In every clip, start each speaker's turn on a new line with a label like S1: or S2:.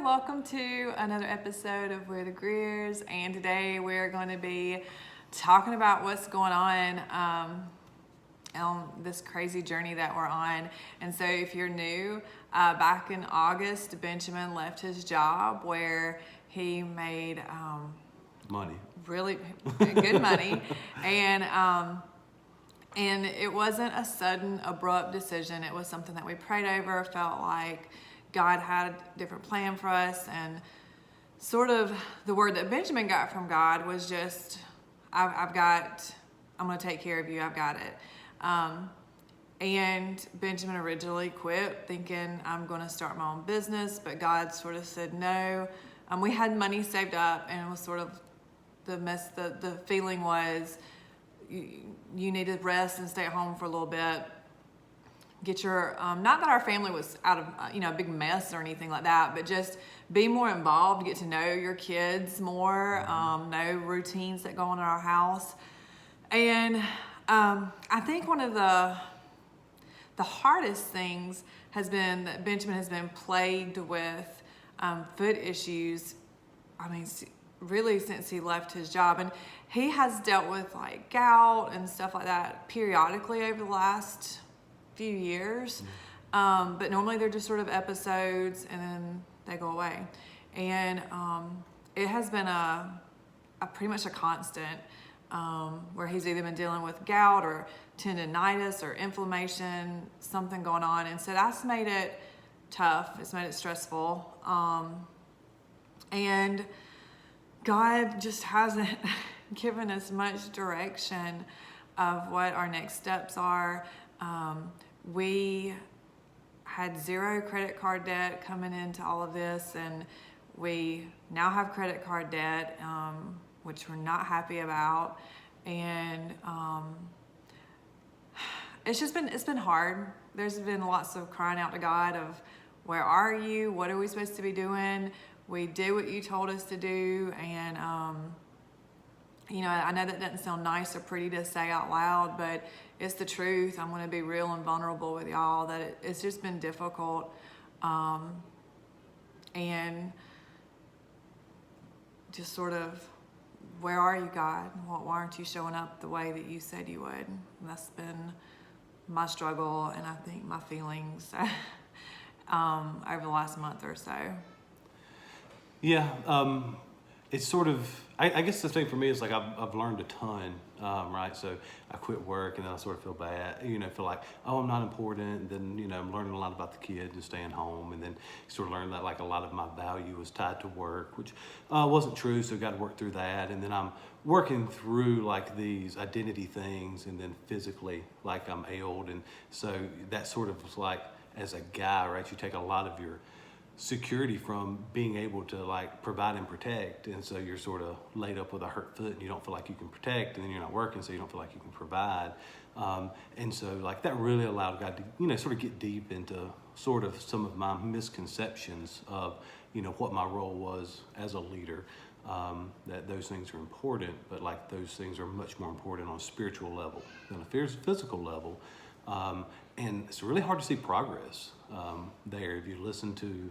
S1: welcome to another episode of We're the Greers, and today we're going to be talking about what's going on this crazy journey that we're on. And so if you're new, back in August, Benjamin left his job where he made
S2: money,
S1: really good money, and it wasn't a sudden, abrupt decision. It was something that we prayed over, felt like God had a different plan for us, and sort of the word that Benjamin got from God was just, I'm going to take care of you, I've got it. And Benjamin originally quit thinking, I'm going to start my own business, but God sort of said no. We had money saved up, and it was sort of the feeling was, you need to rest and stay at home for a little bit. Get your, not that our family was out of, a big mess or anything like that, but just be more involved, get to know your kids more, know routines that go on in our house. And I think one of the hardest things has been that Benjamin has been plagued with foot issues, really since he left his job. And he has dealt with like gout and stuff like that periodically over the last few years, but normally they're just sort of episodes and then they go away. And it has been a pretty much a constant where he's either been dealing with gout or tendonitis or inflammation, something going on. And so that's made it tough. It's made it stressful. And God just hasn't given us much direction of what our next steps are. We had zero credit card debt coming into all of this, and we now have credit card debt, which we're not happy about. And it's been hard. There's been lots of crying out to God of, where are you? What are we supposed to be doing? We did what you told us to do, and I know that doesn't sound nice or pretty to say out loud, but it's the truth. I'm going to be real and vulnerable with y'all that it's just been difficult. And just sort of, where are you, God? Why aren't you showing up the way that you said you would? And that's been my struggle, and I think my feelings over the last month or so.
S2: Yeah, it's sort of, I guess the thing for me is like I've learned a ton, right? So I quit work, and then I sort of feel bad, feel like, oh, I'm not important. And then, I'm learning a lot about the kids and staying home, and then sort of learned that like a lot of my value was tied to work, which wasn't true. So got to work through that. And then I'm working through like these identity things, and then physically, like I'm ailed. And so that sort of was like, as a guy, right, you take a lot of your security from being able to like provide and protect, and so you're sort of laid up with a hurt foot, and you don't feel like you can protect, and then you're not working, so you don't feel like you can provide, and so like that really allowed God to sort of get deep into sort of some of my misconceptions of what my role was as a leader, that those things are important, but like those things are much more important on a spiritual level than a physical level. And it's really hard to see progress there. If you listen to,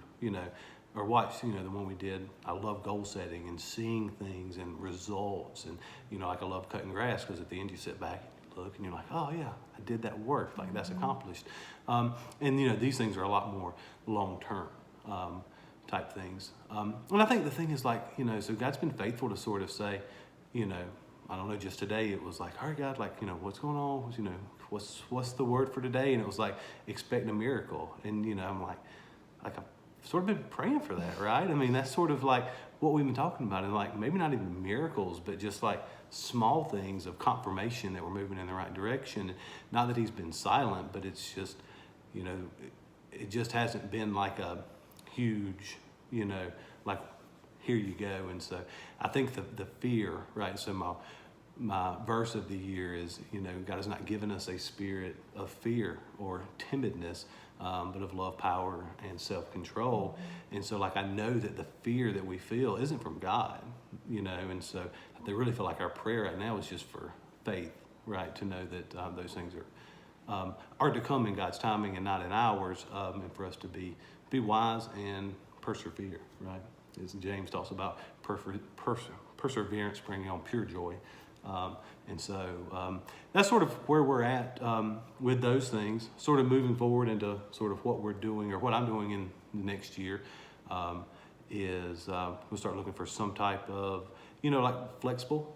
S2: or watch, the one we did, I love goal setting and seeing things and results. And, like I love cutting grass, because at the end you sit back, look, and you're like, oh yeah, I did that work. Like that's accomplished. And, these things are a lot more long-term type things. And I think the thing is like, so God's been faithful to sort of say, I don't know, just today it was like, all right, God, like, what's going on? What's the word for today? And it was like, expecting a miracle. And, I'm like I've sort of been praying for that, right? That's sort of like what we've been talking about. And like, maybe not even miracles, but just like small things of confirmation that we're moving in the right direction. Not that he's been silent, but it's just, it just hasn't been like a huge, like, here you go. And so I think the fear, right? So my verse of the year is, God has not given us a spirit of fear or timidness, but of love, power, and self-control. And so like, I know that the fear that we feel isn't from God, and so they really feel like our prayer right now is just for faith, right? To know that those things are to come in God's timing and not in ours, and for us to be wise and persevere, right? As James talks about perseverance bringing on pure joy. And so that's sort of where we're at with those things, sort of moving forward into sort of what we're doing or what I'm doing in the next year is we'll start looking for some type of, like flexible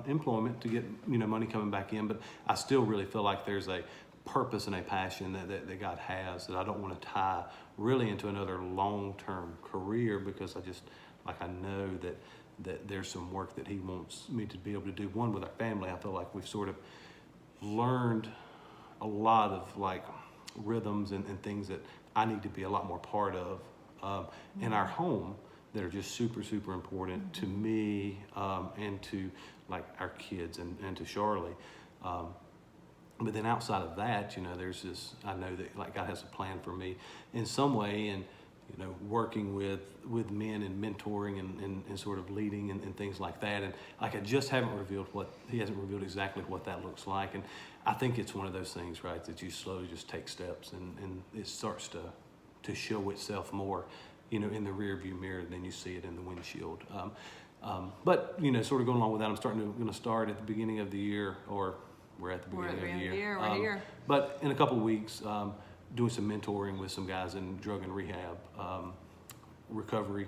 S2: employment to get, money coming back in. But I still really feel like there's a purpose and a passion that God has that I don't want to tie really into another long-term career, because I know that there's some work that he wants me to be able to do. One, with our family, I feel like we've sort of learned a lot of like rhythms and things that I need to be a lot more part of in our home that are just super, super important to me and to like our kids and to Charlie. But then outside of that, there's this, I know that like God has a plan for me in some way, and working with men and mentoring and sort of leading and things like that. And like I just haven't revealed he hasn't revealed exactly what that looks like. And I think it's one of those things, right, that you slowly just take steps and it starts to show itself more, in the rear view mirror than you see it in the windshield. But, sort of going along with that, I'm going to start at the beginning of the year, or we're at the beginning of the year.
S1: We're here.
S2: But in a couple of weeks, doing some mentoring with some guys in drug and rehab recovery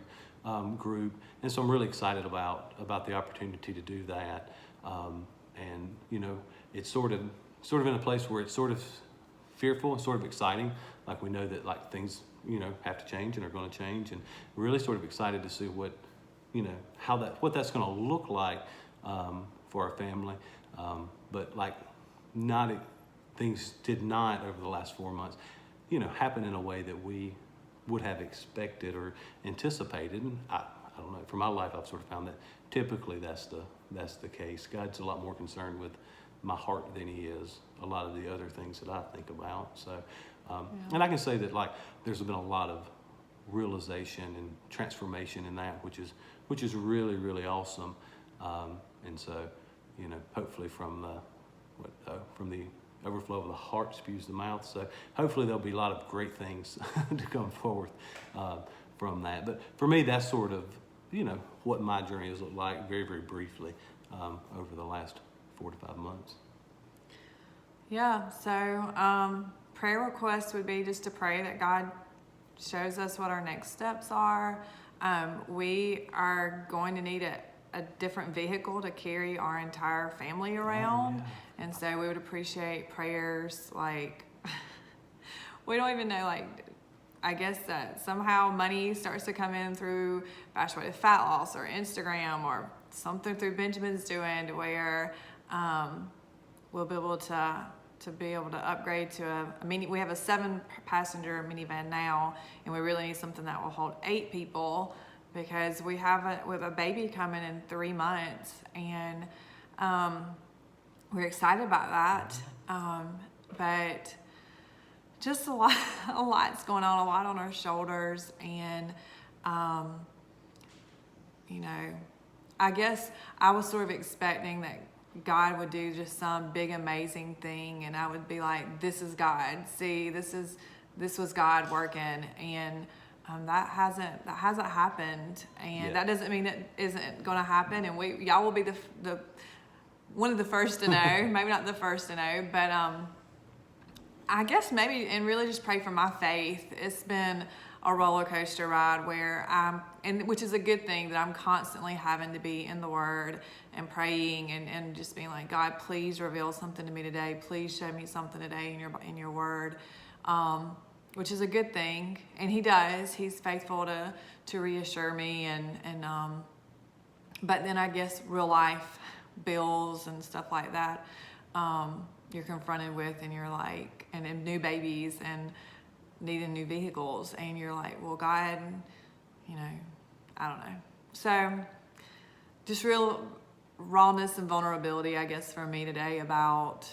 S2: group, and so I'm really excited about the opportunity to do that. And it's sort of in a place where it's sort of fearful and sort of exciting. Like we know that like things have to change and are going to change, and we're really sort of excited to see what what that's going to look like for our family. But like things did not over the last 4 months, happen in a way that we would have expected or anticipated. And I don't know, for my life, I've sort of found that typically that's the case. God's a lot more concerned with my heart than he is a lot of the other things that I think about. So, and I can say that like there's been a lot of realization and transformation in that, which is really, really awesome. And so, hopefully from the overflow of the heart spews the mouth. So hopefully there'll be a lot of great things to come forth from that. But for me, that's sort of, what my journey has looked like very, very briefly over the last 4 to 5 months.
S1: Yeah, so prayer request would be just to pray that God shows us what our next steps are. We are going to need a different vehicle to carry our entire family around.
S2: Yeah.
S1: And so we would appreciate prayers like, we don't even know, like, I guess that somehow money starts to come in through Bachelor with Fat Loss or Instagram or something through Benjamin's doing, to where we'll be able to upgrade to a mini. We have a 7-passenger minivan now, and we really need something that will hold 8 people, because we have a baby coming in 3 months, and we're excited about that. But just a lot's going on, a lot on our shoulders, and I guess I was sort of expecting that God would do just some big amazing thing, and I would be like, this is God. See, this was God working, and that hasn't happened, and that doesn't mean it isn't going to happen. And y'all will be the one of the first to know, maybe not the first to know, but I guess maybe, and really just pray for my faith. It's been a roller coaster ride where which is a good thing, that I'm constantly having to be in the Word and praying and just being like, God, please reveal something to me today. Please show me something today in your Word, which is a good thing. And He does. He's faithful to reassure me, and but then I guess real life bills and stuff like that you're confronted with, and you're like, and new babies and needing new vehicles, and you're like, well, God, I don't know. So just real rawness and vulnerability, I guess, for me today about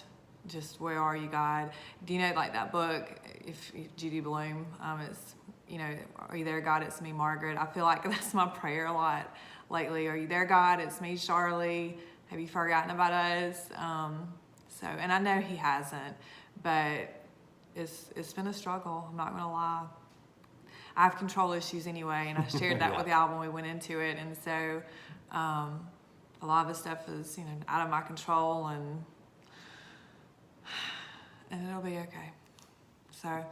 S1: just, where are you, God? Do you know, like that book, if Judy Blume, it's, are you there, God? It's me, Margaret. I feel like that's my prayer a lot lately. Are you there, God? It's me, Charlie. Have you forgotten about us? And I know He hasn't, but it's been a struggle. I'm not gonna lie. I have control issues anyway, and I shared that
S2: Yeah.
S1: with y'all when we went into it. And so a lot of the stuff is, out of my control, and it'll be okay. So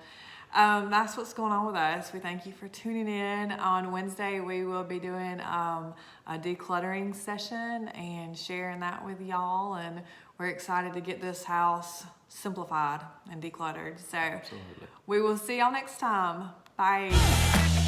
S1: that's what's going on with us. We thank you for tuning in. On Wednesday, we will be doing a decluttering session and sharing that with y'all. And we're excited to get this house simplified and decluttered. So
S2: Absolutely.
S1: we will see y'all next time. Bye.